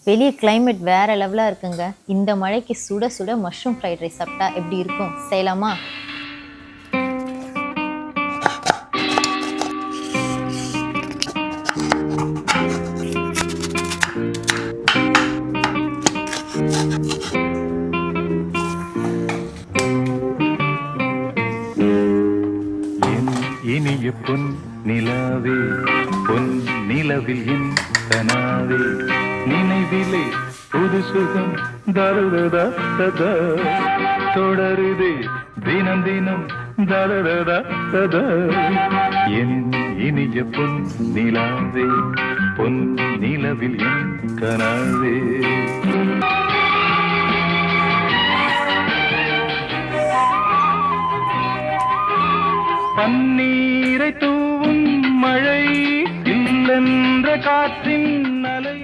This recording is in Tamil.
வெளியே கிளைமேட் வேற லெவலா இருக்குங்க. இந்த மழைக்கு சுட சுட மஷ்ரூம் ஃப்ரைட் ரைஸ் சாப்பிட்டா எப்படி இருக்கும்? செய்யலாமா? இனிய பொன் நிலாவே, பொன் நிலவில் என் கனாவே, நினைவிலே புது சுகம் தருததா ததா, தொடருதே தினம் தினம் தருததா ததா. என் இனிய பொன் நிலாவே, பொன் நிலவில் என் கனாவே. பன்னீரை தூவும் மழை, இல்லென்ற காற்றின் அலை.